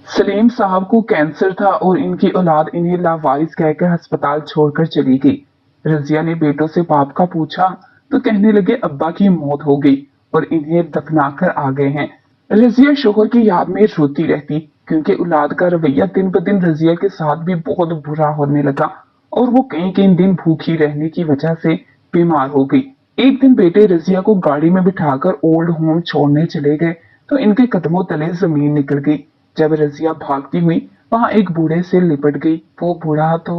सलीम साहब को कैंसर था और इनकी औलाद इन्हें लावारिस कहकर अस्पताल छोड़कर चली गई। रजिया ने बेटों से बाप का पूछा तो कहने लगे अब्बा की मौत हो गई और इन्हें दफनाकर आ गए हैं। रजिया शोहर की याद में रोती रहती क्योंकि औलाद का रवैया दिन ब दिन रजिया के साथ भी बहुत बुरा होने लगा और वो कई कई दिन भूखी रहने की वजह से बीमार हो गई। एक दिन बेटे रजिया को गाड़ी में बिठाकर ओल्ड होम छोड़ने चले गए तो इनके कदमों तले जमीन निकल गई। जब रजिया भागती हुई वहां एक बूढ़े से लिपट गई। वो बूढ़ा तो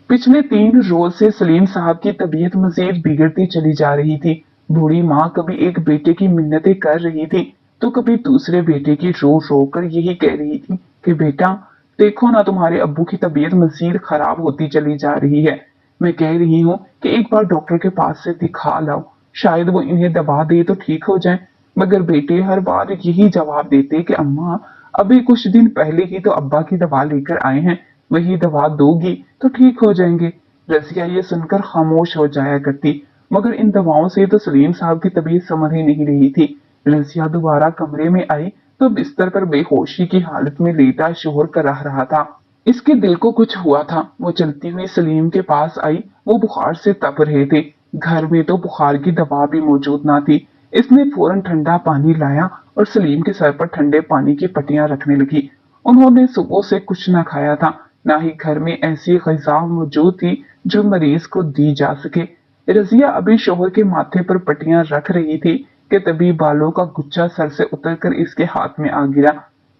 पिछले 3 रोज से सलीम साहब की तबीयत मजीद बिगड़ती चली जा रही थी। बूढ़ी माँ कभी एक बेटे की मिन्नतें कर रही थी तो कभी दूसरे बेटे की रो रो कर यही कह रही थी कि बेटा देखो ना, तुम्हारे अब्बू की तबीयत मजीद खराब होती चली जा रही है। मैं कह रही हूँ कि एक बार डॉक्टर के पास से दिखा लाओ, शायद वो इन्हें दवा दे तो ठीक हो जाए। मगर बेटे हर बार यही जवाब देते कि अम्मा अभी कुछ दिन पहले ही तो अब्बा की दवा लेकर आए हैं, वही दवा दोगी तो ठीक हो जाएंगे। रजिया ये सुनकर खामोश हो जाया करती मगर इन दवाओं से तो सलीम साहब की तबीयत संभल ही नहीं रही थी। रजिया दोबारा कमरे में आई तो बिस्तर पर बेहोशी की हालत में लेटा शोहर कराह रहा था। इसके दिल को कुछ हुआ था। वो चलती हुई सलीम के पास आई। वो बुखार से तप रहे थे। घर में तो बुखार की दवा भी मौजूद ना थी। इसने फौरन ठंडा पानी लाया और सलीम के सर पर ठंडे पानी की पट्टियां रखने लगी। उन्होंने सुबह से कुछ न खाया था, ना ही घर में ऐसी ग़िज़ा मौजूद थी जो मरीज को दी जा सके। रजिया अभी शोहर के माथे पर पट्टियां रख रही थी कि तभी बालों का गुच्छा सर से उतरकर इसके हाथ में आ गिरा।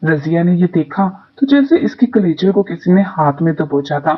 रजिया ने ये देखा तो जैसे इसके कलेजे को किसी ने हाथ में दबोचा था।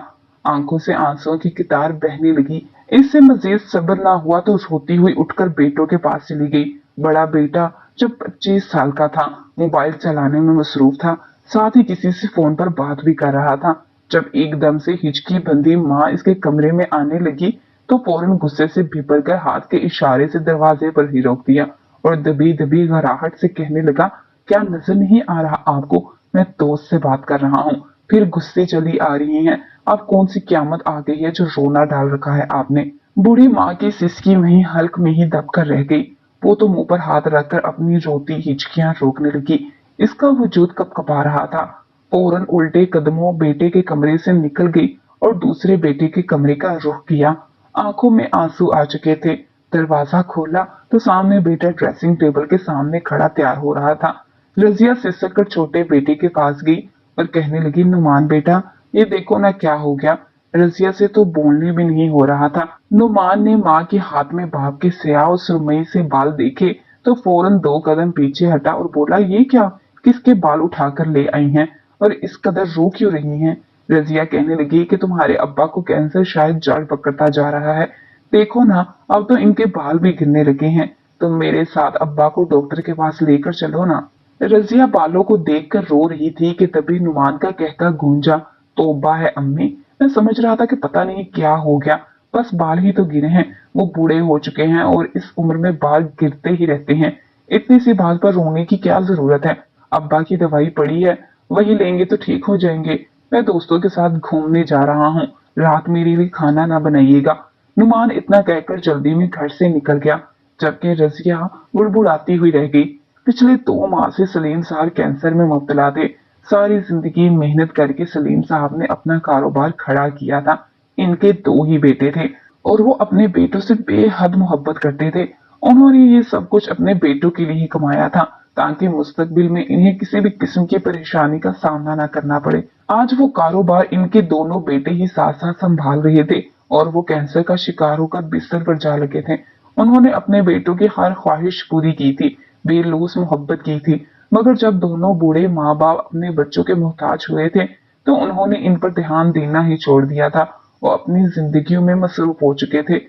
आंखों से आंसुओं की कितार बहने लगी। इससे मजीद सब्र ना हुआ तो रोती हुई उठकर बेटों के पास चली गई। बड़ा बेटा जो 25 साल का था मोबाइल चलाने में मसरूफ था, साथ ही किसी से फोन पर बात भी कर रहा था। जब एकदम से हिचकी बंदी माँ इसके कमरे में आने लगी तो फौरन गुस्से से भीतर कर हाथ के इशारे से दरवाजे पर ही रोक दिया और दबी दबी घराहट से कहने लगा, क्या नजर नहीं आ रहा आपको? मैं दोस्त से बात कर रहा हूँ। फिर गुस्से चली आ रही हैं। अब कौन सी क्यामत आ गई है जो रोना डाल रखा है आपने? बूढ़ी माँ की सिसकी वहीं हल्क में ही दबकर रह गई। वो तो मुंह पर हाथ रखकर अपनी रोती हिचकियां रोकने लगी। इसका वजूद कपकपा रहा था। फौरन उल्टे कदमों बेटे के कमरे से निकल गई और दूसरे बेटे के कमरे का रुख किया। आंखों में आंसू आ चुके थे। दरवाजा खोला तो सामने बेटा ड्रेसिंग टेबल के सामने खड़ा तैयार हो रहा था। रजिया सिसक कर छोटे बेटे के पास गई और कहने लगी, नुमान बेटा ये देखो ना क्या हो गया। रजिया से तो बोलने भी नहीं हो रहा था। नुमान ने माँ के हाथ में बाप के स्याह और सुरमई से बाल देखे तो फौरन 2 कदम पीछे हटा और बोला, ये क्या, किसके बाल उठाकर ले आई हैं और इस कदर रो क्यों रही हैं? रजिया कहने लगी कि तुम्हारे अब्बा को कैंसर शायद जड़ पकड़ता जा रहा है। देखो ना, अब तो इनके बाल भी गिरने लगे हैं। तुम मेरे साथ अब्बा को डॉक्टर के पास लेकर चलो ना। रजिया बालों को देखकर रो रही थी कि तभी नुमान का कहता गूंजा, तौबा है अम्मी, मैं समझ रहा था कि पता नहीं क्या हो गया, बस बाल ही तो गिरे हैं। वो बूढ़े हो चुके हैं और इस उम्र में बाल गिरते ही रहते हैं। इतनी सी बात पर रोने की क्या जरूरत है? अब्बा की दवाई पड़ी है, वही लेंगे तो ठीक हो जाएंगे। मैं दोस्तों के साथ घूमने जा रहा हूँ, रात मेरे लिए खाना ना बनाइएगा। नुमान इतना कहकर जल्दी में घर से निकल गया जबकि रजिया बुड़बुड़ाती हुई रह गई। पिछले 2 माह से सलीम साहब कैंसर में मुब्तला थे। सारी जिंदगी मेहनत करके सलीम साहब ने अपना कारोबार खड़ा किया था। इनके 2 ही बेटे थे और वो अपने बेटों से बेहद मोहब्बत करते थे। उन्होंने ये सब कुछ अपने बेटों के लिए ही कमाया था ताकि मुस्तकबिल में इन्हें किसी भी किस्म की परेशानी का सामना न करना पड़े। आज वो कारोबार इनके दोनों बेटे ही साथ साथ संभाल रहे थे और वो कैंसर का शिकार होकर बिस्तर पर जा लगे थे। उन्होंने अपने बेटों की हर ख्वाहिश पूरी की थी, बेलूस मोहब्बत की थी। मगर जब दोनों बूढ़े माँ बाप अपने बच्चों के मोहताज हुए थे तो उन्होंने इन पर ध्यान देना ही छोड़ दिया था। वो अपनी जिंदगियों में मसरूफ हो चुके थे।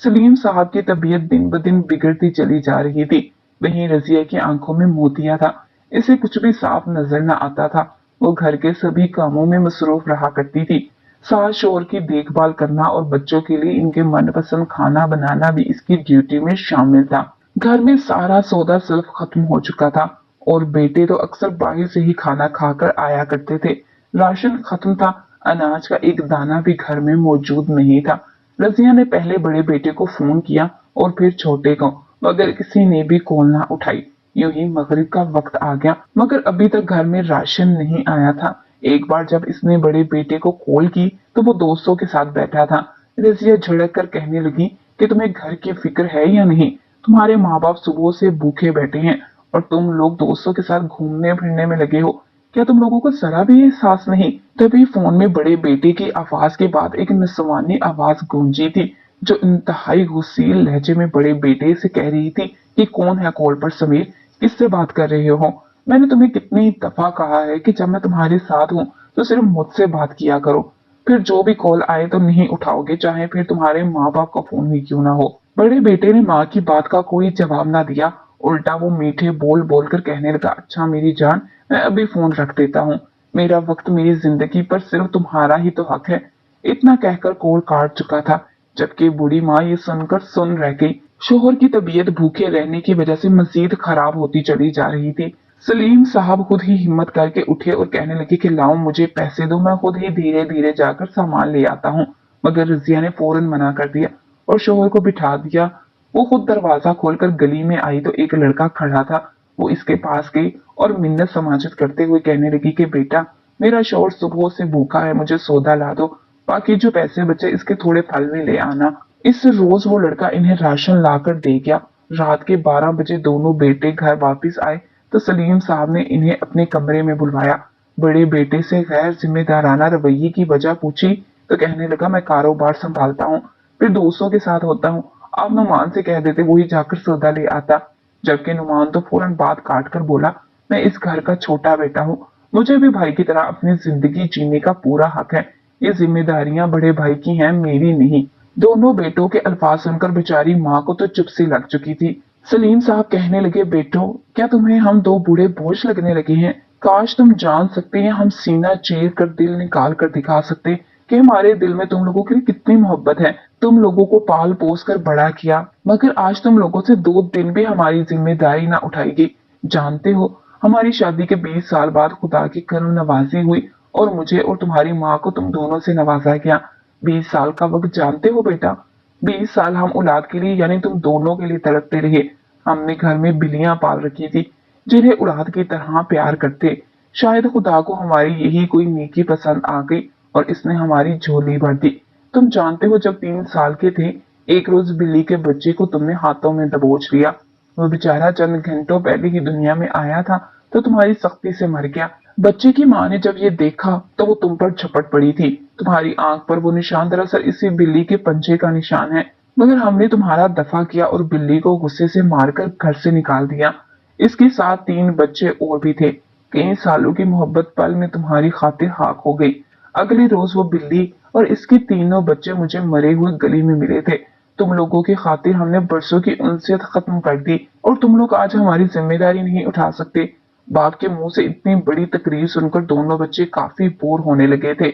सलीम साहब की तबीयत दिन ब दिन बिगड़ती चली जा रही थी। वहीं रजिया की आंखों में मोतिया था। इसे कुछ भी साफ नजर न आता था। वो घर के सभी कामों में मसरूफ रहा करती थी। सास शोहर की देखभाल करना और बच्चों के लिए इनके मनपसंद खाना बनाना भी इसकी ड्यूटी में शामिल था। घर में सारा सौदा सिर्फ खत्म हो चुका था और बेटे तो अक्सर बाहर से ही खाना खाकर आया करते थे। राशन खत्म था, अनाज का एक दाना भी घर में मौजूद नहीं था। रजिया ने पहले बड़े बेटे को फोन किया और फिर छोटे को, मगर किसी ने भी कॉल ना उठाई। यूं ही मगरिब का वक्त आ गया मगर अभी तक घर में राशन नहीं आया था। एक बार जब इसने बड़े बेटे को कॉल की तो वो दोस्तों के साथ बैठा था। रजिया झिड़क कर कहने लगी कि तुम्हें घर की फिक्र है या नहीं? तुम्हारे माँ बाप सुबह से भूखे बैठे हैं और तुम लोग दोस्तों के साथ घूमने फिरने में लगे हो। क्या तुम लोगों को जरा भी एहसास नहीं? तभी फोन में बड़े बेटे की आवाज के बाद एक निस्वानी आवाज गूंजी थी जो इंतहाई गुस्सील लहजे में बड़े बेटे से कह रही थी कि कौन है कॉल पर समीर, किससे बात कर रहे हो? मैंने तुम्हें कितनी दफा कहा है कि जब मैं तुम्हारे साथ हूँ तो सिर्फ मुझसे बात किया करो, फिर जो भी कॉल आए तो नहीं उठाओगे, चाहे फिर तुम्हारे माँ बाप का फोन ही क्यों ना हो। बड़े बेटे ने माँ की बात का कोई जवाब ना दिया, उल्टा वो मीठे बोल बोलकर कहने लगा, अच्छा मेरी जान, मैं अभी फोन रख देता हूँ, मेरा वक्त मेरी जिंदगी पर सिर्फ तुम्हारा ही तो हक है। इतना कहकर कॉल काट चुका था, जबकि बूढ़ी माँ ये सुनकर सुन रह गई। शोहर की तबीयत भूखे रहने की वजह से मजीद खराब होती चली जा रही थी। सलीम साहब खुद ही हिम्मत करके उठे और कहने लगे कि लाओ मुझे पैसे दो, मैं खुद ही धीरे धीरे जाकर सामान ले आता हूँ। मगर रजिया ने फौरन मना कर दिया और शोहर को बिठा दिया। वो खुद दरवाजा खोलकर गली में आई तो एक लड़का खड़ा था। वो इसके पास गई और मिन्नत समाजत करते हुए कहने लगी कि बेटा, मेरा शोहर सुबह से भूखा है, मुझे सौदा ला दो, बाकी जो पैसे बचे इसके थोड़े फल भी ले आना। इस रोज वो लड़का इन्हें राशन लाकर दे गया। रात के 12 बजे दोनों बेटे घर वापस आए तो सलीम साहब ने इन्हें अपने कमरे में बुलवाया। बड़े बेटे से गैर जिम्मेदाराना रवैये की वजह पूछी तो कहने लगा, मैं कारोबार संभालता हूँ, फिर दोस्तों के साथ होता हूँ, आप नुमान से कह देते वही जाकर सौदा ले आता। जबकि नुमान तो फौरन बात काट कर बोला, मैं इस घर का छोटा बेटा हूँ, मुझे भी भाई की तरह अपनी जिंदगी जीने का पूरा हक है, ये जिम्मेदारियां बड़े भाई की हैं, मेरी नहीं। दोनों बेटों के अल्फाज सुनकर बेचारी माँ को तो चुप सी लग चुकी थी। सलीम साहब कहने लगे, बेटो क्या तुम्हें हम दो बूढ़े बोझ लगने लगे हैं? काश तुम जान सकते हैं, हम सीना चीर कर दिल निकाल कर दिखा सकते कि हमारे दिल में तुम लोगों के लिए कितनी मोहब्बत है। तुम लोगों को पाल पोस कर बड़ा किया, मगर आज तुम लोगों से 2 दिन भी हमारी जिम्मेदारी ना उठाई गई। जानते हो, हमारी शादी के 20 साल बाद खुदा की करम नवाजी हुई और मुझे और तुम्हारी माँ को तुम दोनों से नवाजा गया। 20 साल का वक्त जानते हो बेटा? 20 साल हम औलाद के लिए यानी तुम दोनों के लिए तड़पते रहे। हमने घर में बिल्लियां पाल रखी थी जिन्हें औलाद की तरह प्यार करते। शायद खुदा को हमारी यही कोई नेकी पसंद आ गई और इसने हमारी झोली भर दी। तुम जानते हो, जब 3 साल के थे एक रोज बिल्ली के बच्चे को तुमने हाथों में दबोच लिया। वो बेचारा चंद घंटों पहले ही दुनिया में आया था तो तुम्हारी सख्ती से मर गया। बच्चे की माँ ने जब ये देखा तो वो तुम पर झपट पड़ी थी। तुम्हारी आंख पर वो निशान दरअसल इसी बिल्ली के पंजे का निशान है, मगर हमने तुम्हारा दफा किया और बिल्ली को गुस्से से मारकर घर से निकाल दिया। इसके साथ 3 बच्चे और भी थे। कई सालों की मोहब्बत पल में तुम्हारी खातिर खाक हो गई। अगले रोज वो बिल्ली और इसके तीनों बच्चे मुझे मरे हुए गली में मिले थे। तुम लोगों की खातिर हमने बरसों की उनसियत खत्म कर दी और तुम लोग आज हमारी जिम्मेदारी नहीं उठा सकते। बाप के मुंह से इतनी बड़ी तकरीर सुनकर दोनों बच्चे काफी बोर होने लगे थे।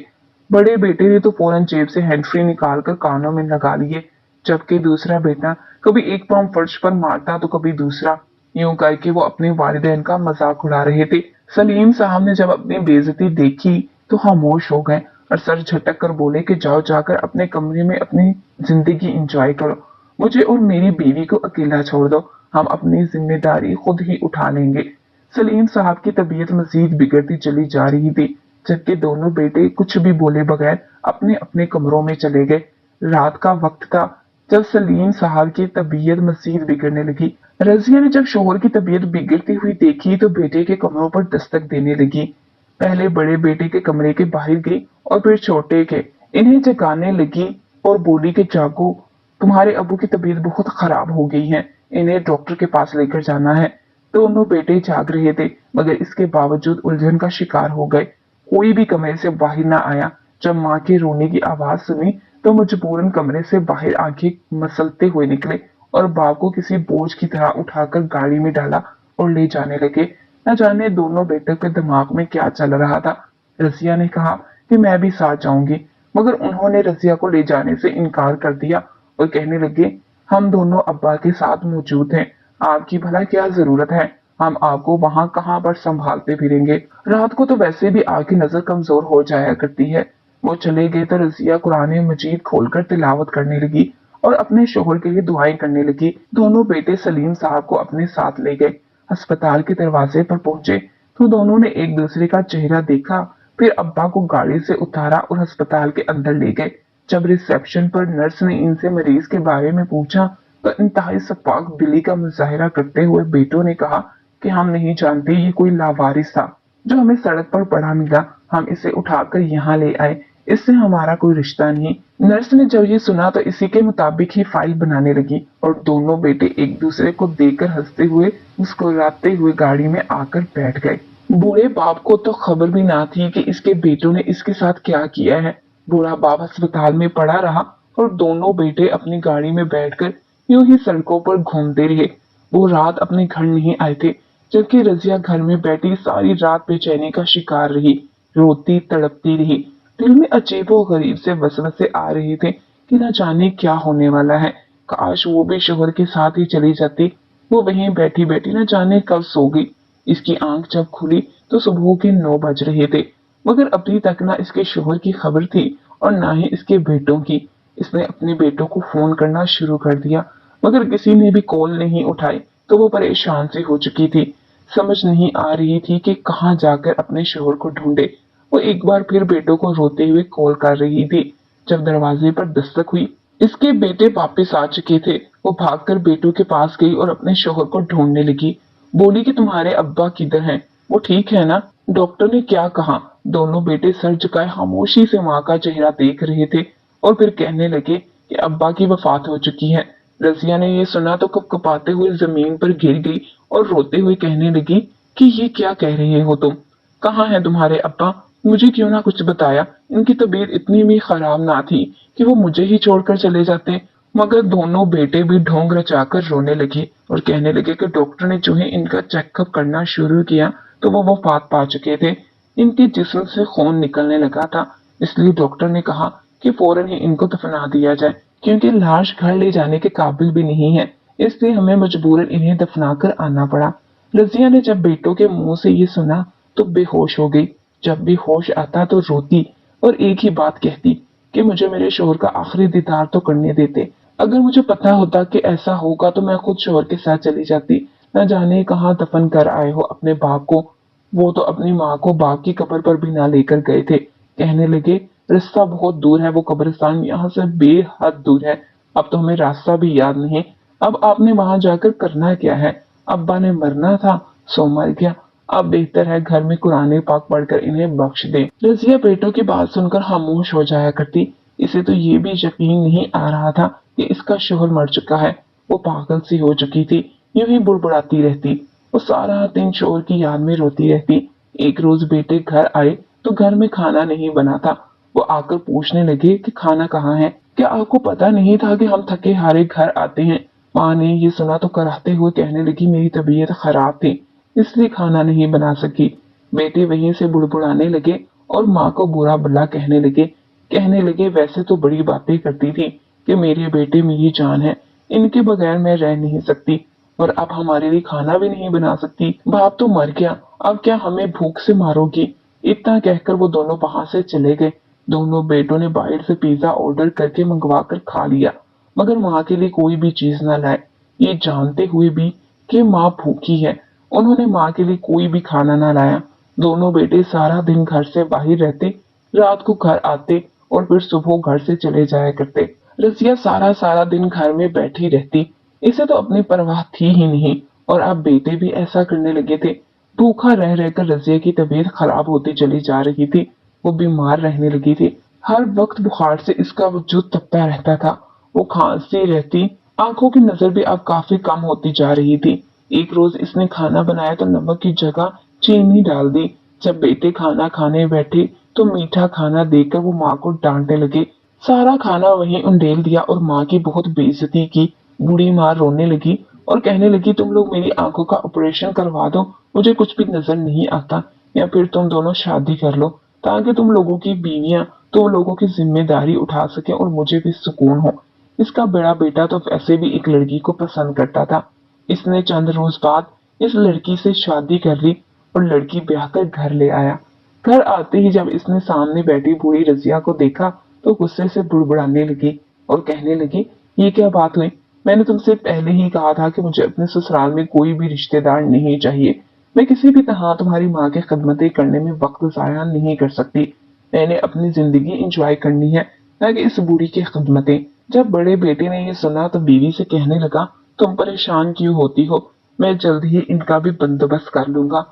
बड़े बेटे ने तो फौरन जेब से हैंड फ्री निकालकर कानों में लगा लिए, जबकि दूसरा बेटा कभी एक पांव फर्श पर मारता तो कभी दूसरा। यूं करके वो अपने वालिदैन का मजाक उड़ा रहे थे। सलीम साहब ने जब अपनी बेइज्जती देखी तो खामोश हो गए और सर झटक कर बोले कि जाओ जाकर अपने कमरे में अपनी जिंदगी एंजॉय करो, मुझे और मेरी बीवी को अकेला छोड़ दो, हम अपनी जिम्मेदारी खुद ही उठा लेंगे। सलीम साहब की तबीयत मजीद बिगड़ती चली जा रही थी, जबकि दोनों बेटे कुछ भी बोले बगैर अपने अपने कमरों में चले गए। रात का वक्त था जब सलीम साहब की तबीयत मजीद बिगड़ने लगी। रजिया ने जब शोहर की तबीयत बिगड़ती हुई देखी तो बेटे के कमरों पर दस्तक देने लगी। पहले बड़े बेटे के कमरे के बाहर गई और फिर छोटे के, इन्हें जगाने लगी और बोली कि जागो, तुम्हारे अबू की तबीयत बहुत खराब हो गई है, इन्हें डॉक्टर के पास लेकर जाना है। दोनों बेटे जाग रहे थे मगर इसके बावजूद उलझन का शिकार हो गए। कोई भी कमरे से बाहर ना आया। जब माँ के रोने की आवाज सुनी तो मजबूरन कमरे से बाहर आंखें मसलते हुए निकले और बाप को किसी बोझ की तरह उठाकर गाड़ी में डाला और ले जाने लगे। न जाने दोनों बेटों के दिमाग में क्या चल रहा था। रजिया ने कहा कि मैं भी साथ जाऊंगी, मगर उन्होंने रजिया को ले जाने से इनकार कर दिया और कहने लगे, हम दोनों अब्बा के साथ मौजूद हैं, आपकी भला क्या जरूरत है, हम आपको वहां कहां पर संभालते फिरेंगे। रात को तो वैसे भी आंखें नजर कमजोर हो जाया करती है। वो चले गए तो रजिया कुरान मजीद खोलकर तिलावत करने लगी और अपने शोहर के लिए दुआएं करने लगी। दोनों बेटे सलीम साहब को अपने साथ ले गए। अस्पताल के दरवाजे पर पहुंचे तो दोनों ने एक दूसरे का चेहरा देखा। फिर अब्बा को गाड़ी से उतारा और अस्पताल के अंदर ले गए। जब रिसेप्शन पर नर्स ने इनसे मरीज के बारे में पूछा तो इंतहाई शफाक दिली का मुजाहिरा करते हुए बेटों ने कहा कि हम नहीं जानते, ये कोई लावारिस था जो हमें सड़क पर पड़ा मिला, हम इसे उठाकर यहाँ ले आए, इससे हमारा कोई रिश्ता नहीं। नर्स ने जब ये सुना तो इसी के मुताबिक ही फाइल बनाने लगी और दोनों बेटे एक दूसरे को देखकर हंसते हुए मुस्कुराते हुए गाड़ी में आकर बैठ गए। बूढ़े बाप को तो खबर भी ना थी कि इसके बेटों ने इसके साथ क्या किया है। बूढ़ा बाप अस्पताल में पड़ा रहा और दोनों बेटे अपनी गाड़ी में बैठकर यूं ही सड़कों पर घूमते रहे। वो रात अपने घर नहीं आए थे, जबकि रजिया घर में बैठी सारी रात बेचैनी का शिकार रही, रोती तड़पती रही। दिल में अजीबो गरीब से वसवसे आ रहे थे कि न जाने क्या होने वाला है। काश वो भी शोहर के साथ ही चली जाती। वो वहीं बैठी बैठी न जाने कब सो गई। इसकी आंख जब खुली तो सुबह के 9 बज रहे थे, मगर अभी तक ना इसके शोहर की खबर थी और ना ही इसके बेटों की। इसने अपने बेटों को फोन करना शुरू कर दिया, मगर किसी ने भी कॉल नहीं उठाई तो वो परेशान सी हो चुकी थी। समझ नहीं आ रही थी कि कहाँ जाकर अपने शोहर को ढूंढे। वो एक बार फिर बेटों को रोते हुए कॉल कर रही थी। जब दरवाजे पर दस्तक हुई, इसके बेटे वापस आ चुके थे। वो भागकर बेटों के पास गई और अपने शोहर को ढूंढने लगी। बोली कि तुम्हारे अब्बा किधर हैं? वो ठीक है ना? डॉक्टर ने क्या कहा? दोनों बेटे सर झुकाए खामोशी से माँ का चेहरा देख रहे थे और फिर कहने लगे कि अब्बा की वफात हो चुकी है। रजिया ने ये सुना तो कपकपाते हुए जमीन पर गिर गई और रोते हुए कहने लगी कि ये क्या कह रहे हो तुम? कहाँ है तुम्हारे अब्बा? मुझे क्यों ना कुछ बताया? इनकी तबीयत इतनी भी खराब ना थी कि वो मुझे ही छोड़कर चले जाते। मगर दोनों बेटे भी ढोंग रचाकर रोने लगे और कहने लगे कि डॉक्टर ने जो है इनका चेकअप करना शुरू किया तो वो वफात पा चुके थे। इनके जिस्म से खून निकलने लगा था, इसलिए डॉक्टर ने कहा कि फौरन ही इनको दफना दिया जाए, क्योंकि लाश घर ले जाने के काबिल भी नहीं है, इसलिए हमें मजबूरन इन्हें दफना कर आना पड़ा। रजिया ने जब बेटों के मुंह से ये सुना तो बेहोश हो गई। जब भी होश आता तो रोती और एक ही बात कहती कि मुझे मेरे शोहर का आखिरी दीदार तो करने देते। अगर मुझे पता होता कि ऐसा होगा तो मैं खुद शोहर के साथ चली जाती। न जाने कहाँ दफन कर आए हो अपने बाप को। वो तो अपनी माँ को बाप की कब्र पर भी ना लेकर गए थे। कहने लगे रास्ता बहुत दूर है, वो कब्रिस्तान यहाँ से बेहद दूर है। अब तो हमें रास्ता भी याद नहीं। अब आपने वहां जाकर करना क्या है? अब्बा ने मरना था, सो मर गया। अब बेहतर है घर में कुरान पाक पढ़कर इन्हें बख्श दे। रजिया बेटों की बात सुनकर खामोश हो जाया करती। इसे तो ये भी यकीन नहीं आ रहा था कि इसका शोहर मर चुका है। वो पागल सी हो चुकी थी, यूं ही बुड़बुड़ाती रहती। वो सारा दिन शोहर की याद में रोती रहती। एक रोज बेटे घर आए तो घर में खाना नहीं बना था। वो आकर पूछने लगे कि खाना कहाँ है? क्या आपको पता नहीं था कि हम थके हारे घर आते हैं? माँ ने ये सुना तो कराहते हुए कहने लगी मेरी तबीयत खराब थी, इसलिए खाना नहीं बना सकी। बेटे वहीं से बुड़बुड़ाने लगे और माँ को बुरा भला कहने लगे वैसे तो बड़ी बातें करती थी कि मेरे बेटे मेरी जान है, इनके बगैर मैं रह नहीं सकती, और अब हमारे लिए खाना भी नहीं बना सकती। बाप तो मर गया, अब क्या हमें भूख से मारोगी? इतना कहकर वो दोनों वहां से चले गए। दोनों बेटों ने बाहर से पिज्जा ऑर्डर करके मंगवा कर खा लिया, मगर माँ के लिए कोई भी चीज न लाए, ये जानते हुए भी कि माँ भूखी है। उन्होंने माँ के लिए कोई भी खाना न लाया। दोनों बेटे सारा दिन घर से बाहर रहते, रात को घर आते और फिर सुबह घर से चले जाया करते। रसिया सारा सारा दिन घर में बैठी रहती, इसे तो अपनी परवाह थी ही नहीं। और अब बेटे भी ऐसा करने लगे थे। भूखा रह रहकर रसिया की तबीयत खराब होती चली जा रही थी। वो बीमार रहने लगी थी। हर वक्त बुखार से इसका वजूद तपता रहता था। वो खांसती रहती, आंखों की नजर भी अब काफी कम होती जा रही थी। एक रोज इसने खाना बनाया तो नमक की जगह चीनी डाल दी। जब बेटे खाना खाने बैठे तो मीठा खाना देखकर वो माँ को डांटने लगे। सारा खाना वहीं उंडेल दिया और माँ की बहुत बेइज्जती की। बूढ़ी माँ रोने लगी और कहने लगी तुम लोग मेरी आंखों का ऑपरेशन करवा दो, मुझे कुछ भी नजर नहीं आता, या फिर तुम दोनों शादी कर लो ताकि तुम लोगों की बीवियां तुम लोगों की जिम्मेदारी उठा सके और मुझे भी सुकून हो। इसका बड़ा बेटा तो वैसे भी एक लड़की को पसंद करता था। इसने चंद रोज बाद इस लड़की से शादी कर ली और लड़की ब्याह कर घर ले आया। घर आते ही जब इसने सामने बैठी बूढ़ी रजिया को देखा तो गुस्से से बुड़बुड़ाने लगी और कहने लगी ये क्या बात हुई? मैंने तुमसे पहले ही कहा था कि मुझे अपने ससुराल में कोई भी रिश्तेदार नहीं चाहिए। मैं किसी भी तरह तुम्हारी माँ की खिदमतें करने में वक्त जाया नहीं कर सकती। मैंने अपनी जिंदगी इंजॉय करनी है, ना कि इस बूढ़ी की खिदमतें। जब बड़े बेटे ने ये सुना तो बीवी से कहने लगा, तुम परेशान क्यों होती हो, मैं जल्द ही इनका भी बंदोबस्त कर लूंगा,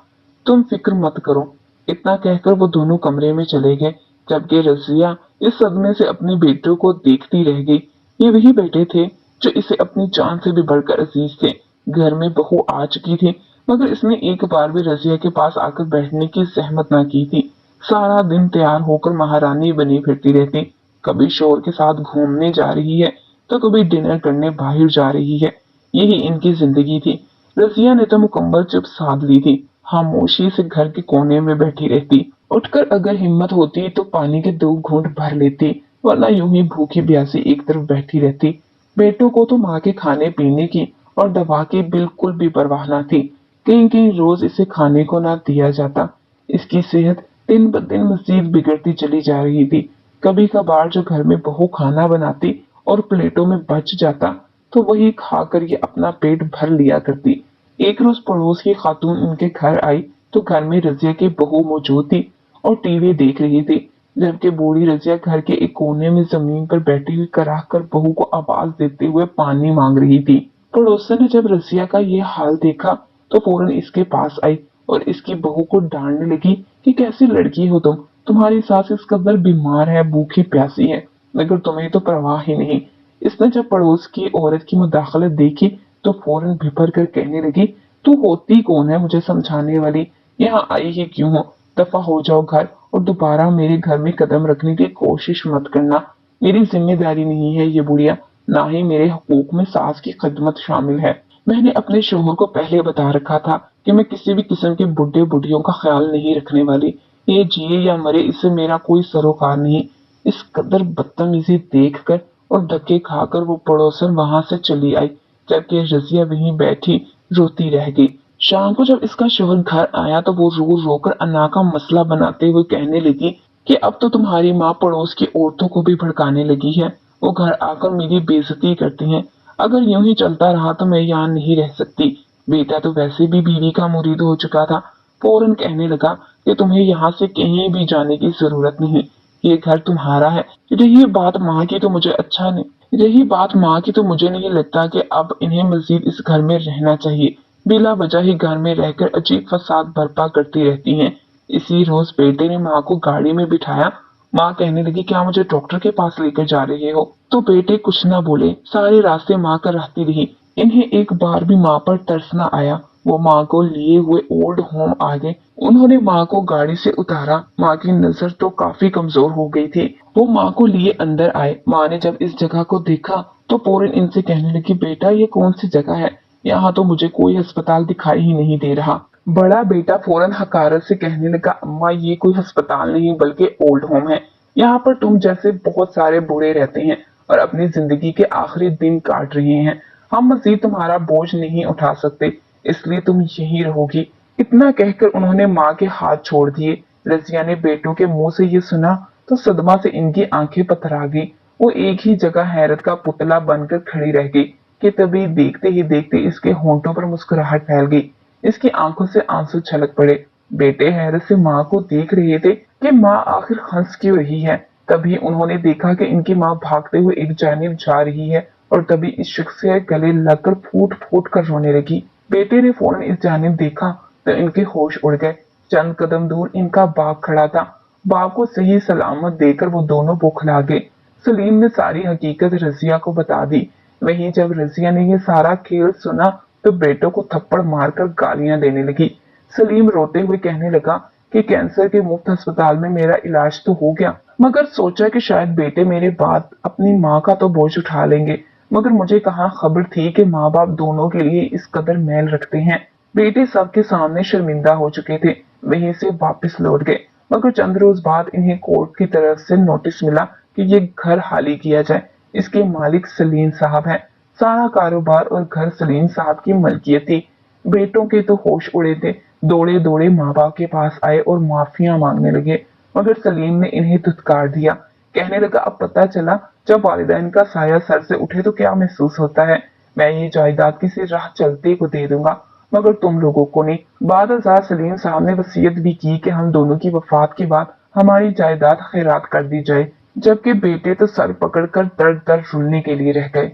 तुम फिक्र मत करो। इतना कहकर वो दोनों कमरे में चले गए, जबकि रजिया इस सदमे से अपने बेटों को देखती रह गई। ये वही बेटे थे जो इसे अपनी जान से भी बढ़कर अजीज थे। घर में बहू आ चुकी थी, मगर इसने एक बार भी रजिया के पास आकर बैठने की जहमत ना की थी। सारा दिन तैयार होकर महारानी बनी फिरती रहती, कभी शोर के साथ घूमने जा रही है तो कभी डिनर करने बाहर जा रही है। यही इनकी जिंदगी थी। रजिया ने तो मुकम्मल चुप साध ली थी, खामोशी से घर के कोने में बैठी रहती। उठकर अगर हिम्मत होती तो पानी के 2 घूंट भर लेती, वरना यूं ही भूखी प्यासी एक तरफ बैठी रहती। बेटों को तो माँ के खाने पीने की और दवा की बिल्कुल भी परवाह न थी। कहीं कहीं रोज इसे खाने को ना दिया जाता। इसकी सेहत दिन ब दिन मजीद बिगड़ती चली जा रही थी। कभी कभार जो घर में बहू खाना बनाती और प्लेटों में बच जाता तो वही खाकर ये अपना पेट भर लिया करती। एक रोज पड़ोस की खातून उनके घर आई तो घर में रजिया की बहू मौजूद थी और टीवी देख रही थी, जबकि बूढ़ी रजिया घर के एक कोने में जमीन पर बैठी हुई कराह कर बहू को आवाज देते हुए पानी मांग रही थी। पड़ोसन ने जब रजिया का ये हाल देखा तो फौरन इसके पास आई और इसकी बहू को डांटने लगी कि कैसी लड़की हो तुम, तुम्हारी सास इस कदर बीमार है, भूखी प्यासी है, मगर तुम्हें तो परवाह ही नहीं। इसने जब पड़ोस की औरत की मुदाखलत देखी तो फौरन भिपर कर कहने लगी, तू होती कौन है मुझे समझाने वाली, यहाँ आई ही क्यों हो, दफा हो जाओ घर और दोबारा मेरे घर में कदम रखने की कोशिश मत करना। मेरी जिम्मेदारी नहीं है ये बुढ़िया, ना ही मेरे हकूक में सास की खिदमत शामिल है। मैंने अपने शोहर को पहले बता रखा था कि मैं किसी भी किस्म के बुढ़े बुढ़ियों का ख्याल नहीं रखने वाली। ये जिए या मरे इससे मेरा कोई सरोकार नहीं। इस कदर बदतमीजी देख कर और धक्के खाकर वो पड़ोसन वहां से चली आई, जबकि रजिया वहीं बैठी रोती रह गई। शाम को जब इसका शोहर घर आया तो वो रो रो कर अन्ना का मसला बनाते हुए कहने लगी कि अब तो तुम्हारी माँ पड़ोस की औरतों को भी भड़काने लगी है। वो घर आकर मेरी बेइज्जती करती हैं। अगर यूं ही चलता रहा तो मैं यहाँ नहीं रह सकती। बेटा तो वैसे भी बीवी का मुरीद हो चुका था। फौरन कहने लगा कि तुम्हें यहाँ से कहीं भी जाने की जरूरत नहीं, ये घर तुम्हारा है। रही बात माँ की तो मुझे अच्छा नहीं रही बात माँ की तो मुझे नहीं लगता कि अब इन्हें मजीद इस घर में रहना चाहिए। बिला वजह ही घर में रहकर अजीब फसाद बर्पा करती रहती हैं। इसी रोज बेटे ने माँ को गाड़ी में बिठाया। माँ कहने लगी, क्या मुझे डॉक्टर के पास लेकर जा रहे हो? तो बेटे कुछ ना बोले, सारे रास्ते माँ कर रहती रही। इन्हें एक बार भी माँ पर तरस न आया। वो माँ को लिए हुए ओल्ड होम आ गए। उन्होंने माँ को गाड़ी से उतारा। माँ की नजर तो काफी कमजोर हो गई थी। वो माँ को लिए अंदर आए। माँ ने जब इस जगह को देखा तो फौरन इनसे कहने लगी, बेटा ये कौन सी जगह है? यहाँ तो मुझे कोई अस्पताल दिखाई ही नहीं दे रहा। बड़ा बेटा फौरन हकारत से कहने लगा, अम्मा ये कोई अस्पताल नहीं बल्कि ओल्ड होम है। यहाँ पर तुम जैसे बहुत सारे बूढ़े रहते हैं और अपनी जिंदगी के आखिरी दिन काट रहे हैं। हम मजीद तुम्हारा बोझ नहीं उठा सकते, इसलिए तुम यहीं रहोगी। इतना कहकर उन्होंने माँ के हाथ छोड़ दिए। रजिया ने बेटों के मुंह से ये सुना तो सदमा से इनकी आंखें पथरा गई। वो एक ही जगह हैरत का पुतला बनकर खड़ी रह गई कि तभी देखते ही देखते इसके होंठों पर मुस्कुराहट फैल गई। इसकी आंखों से आंसू छलक पड़े। बेटे हैरत से माँ को देख रहे थे कि माँ आखिर हंस क्यों रही है। तभी उन्होंने देखा कि इनकी माँ भागते हुए एक जानिब जा रही है और तभी इस शख्स के गले लगकर फूट फूट कर रोने लगी। बेटे ने फौरन इस जानिब देखा तो इनके होश उड़ गए। चंद कदम दूर इनका बाप खड़ा था। बाप को सही सलामत देकर वो दोनों बौखला गए। सलीम ने सारी हकीकत रजिया को बता दी। वहीं जब रजिया ने ये सारा खेल सुना तो बेटों को थप्पड़ मारकर गालियां देने लगी। सलीम रोते हुए कहने लगा कि कैंसर के मुफ्त अस्पताल में मेरा इलाज तो हो गया, मगर सोचा कि शायद बेटे मेरे बाद अपनी माँ का तो बोझ उठा लेंगे, मगर मुझे कहाँ खबर थी कि माँ बाप दोनों के लिए इस कदर मैल रखते हैं। बेटे सबके सामने शर्मिंदा हो चुके थे, वहीं से वापस लौट गए। मगर चंद रोज बाद इन्हें कोर्ट की तरफ से नोटिस मिला कि ये घर खाली किया जाए। इसके मालिक सलीम साहब हैं। सारा कारोबार और घर सलीम साहब की मलकियत थी। बेटों के तो होश उड़े थे। दौड़े दौड़े माँ बाप के पास आए और माफिया मांगने लगे, मगर सलीम ने इन्हें धुतकार दिया। कहने लगा, अब पता चला जब वालिदैन का साया सर से उठे तो क्या महसूस होता है। मैं ये जायदाद किसी राह चलते को दे दूंगा। मगर तुम लोगों को ने बादशाह सलीम साहब ने वसीयत भी की कि हम दोनों की वफात के बाद हमारी जायदाद खैरात कर दी जाए, जबकि बेटे तो सर पकड़कर दर्द दर्द रुलने के लिए रह गए।